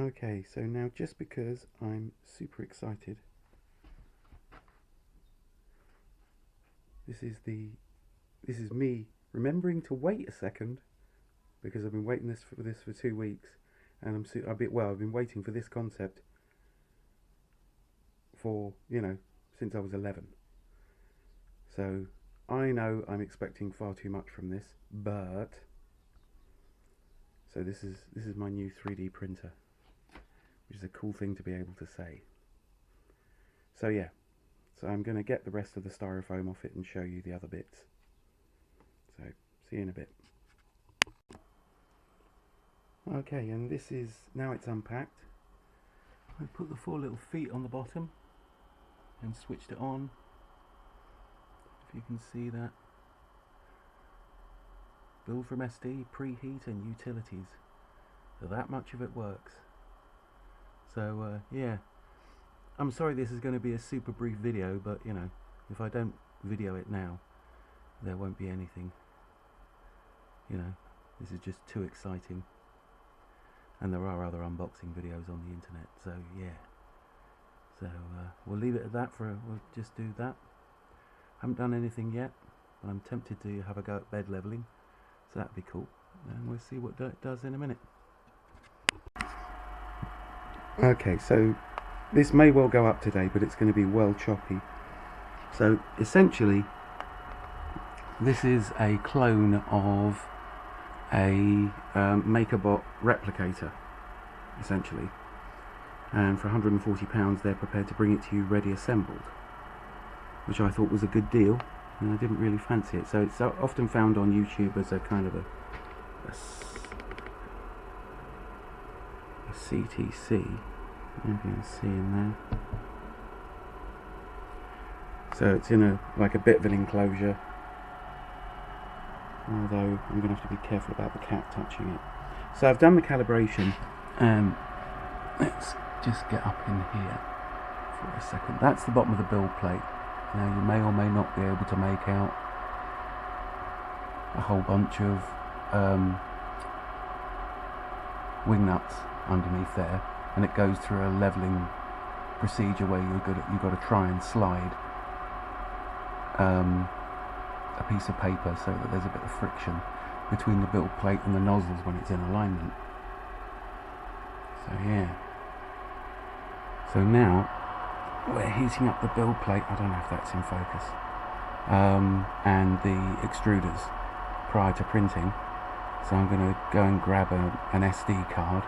Okay, so now just because I'm super excited, this is me remembering to wait a second, because I've been waiting for this for 2 weeks, and I've been waiting for this concept for, since I was 11. So I know I'm expecting far too much from this, but so this is my new 3D printer, which is a cool thing to be able to say. So yeah, so I'm going to get the rest of the styrofoam off it and show you the other bits. So see you in a bit. Okay, and this is, now it's unpacked. I put the 4 little feet on the bottom and switched it on. If you can see that. Build from SD, preheat and utilities. So that much of it works. So yeah, I'm sorry this is going to be a super brief video, but if I don't video it now, there won't be anything. This is just too exciting. And there are other unboxing videos on the internet, so yeah. So we'll leave it at that we'll just do that. Haven't done anything yet, but I'm tempted to have a go at bed leveling, so that'd be cool. And we'll see what it does in a minute. Okay, so this may well go up today, but it's going to be well choppy. So essentially, this is a clone of a MakerBot replicator, essentially, and for £140 they're prepared to bring it to you ready assembled, which I thought was a good deal, and I didn't really fancy it. So it's often found on YouTube as a kind of a CTC, if you can see in there. So it's in like a bit of an enclosure, although I'm going to have to be careful about the cat touching it. So I've done the calibration, and let's just get up in here for a second. That's the bottom of the build plate. Now you may or may not be able to make out a whole bunch of wing nuts underneath there, and it goes through a leveling procedure where you've got to try and slide a piece of paper so that there's a bit of friction between the build plate and the nozzles when it's in alignment. So yeah. So now we're heating up the build plate. I don't know if that's in focus. And the extruders prior to printing. So I'm going to go and grab an SD card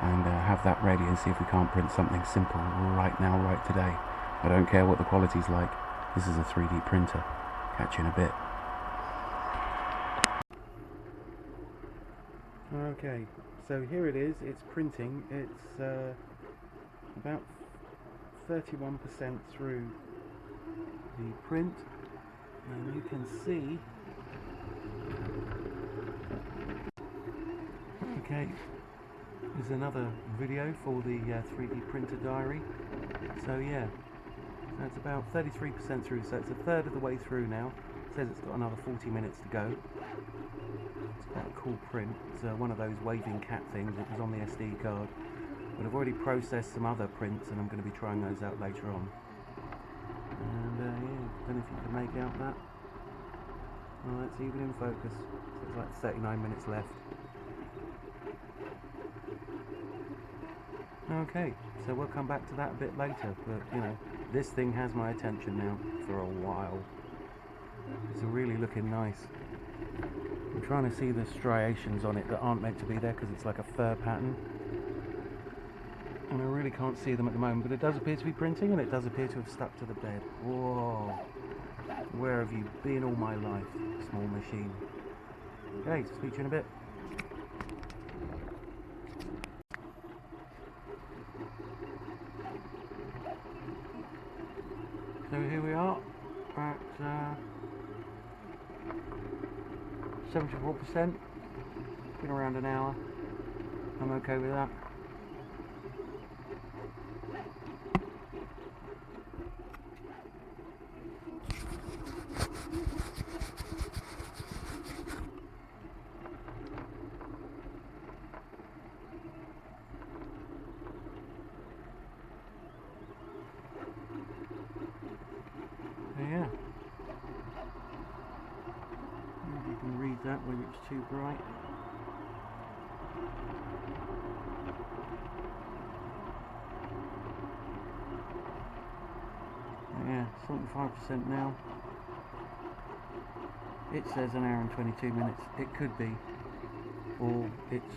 and have that ready and see if we can't print something simple right now, right today. I don't care what the quality's like. This is a 3D printer. Catch you in a bit. Okay, so here it is. It's printing. It's about 31% through the print, and you can see. Okay, there's another video for the 3D printer diary. So yeah. It's about 33% through, so it's a third of the way through now. It says it's got another 40 minutes to go. It's quite a cool print. It's one of those waving cat things. It was on the SD card. But I've already processed some other prints, and I'm going to be trying those out later on. And yeah, I don't know if you can make out that. Well, that's even in focus. So it's like 39 minutes left. Okay, so we'll come back to that a bit later, but this thing has my attention now for a while. It's really looking nice. I'm trying to see the striations on it that aren't meant to be there because it's like a fur pattern, and I really can't see them at the moment, but it does appear to be printing, and it does appear to have stuck to the bed. Whoa, where have you been all my life, small machine? Okay, speak to you in a bit. So here we are at 74%, been around an hour. I'm okay with that. whether it's too bright. Yeah, 75% now. It says an hour and 22 minutes. It could be, or it's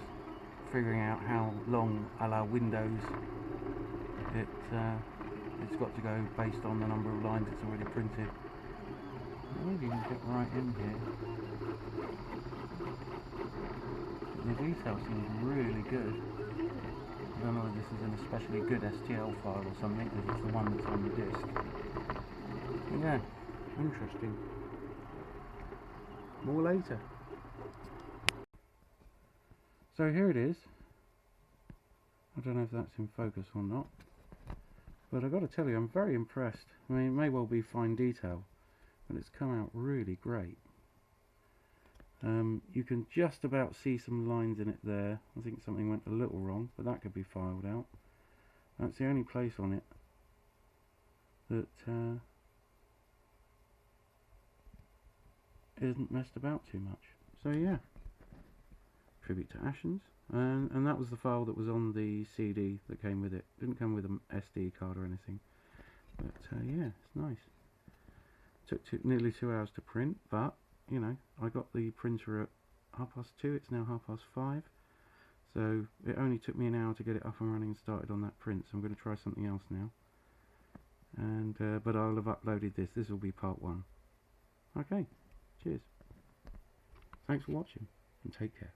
figuring out how long a la Windows it's got to go based on the number of lines it's already printed. Maybe you can get right in here. The detail seems really good. I don't know if this is an especially good STL file or something, because it's the one that's on the disk. But yeah, interesting. More later. So here it is. I don't know if that's in focus or not, but I've got to tell you, I'm very impressed. I mean, it may well be fine detail, but it's come out really great. You can just about see some lines in it there. I think something went a little wrong, but that could be filed out. That's the only place on it that isn't messed about too much. So yeah, tribute to Ashens, and that was the file that was on the CD that came with it. Didn't come with an SD card or anything, but yeah, it's nice. Took nearly 2 hours to print, but you know, I got the printer at 2:30. It's now 5:30, so it only took me an hour to get it up and running and started on that print. So I'm going to try something else now, and but I'll have uploaded this. This will be part 1. Okay, cheers. Thanks for watching, and take care.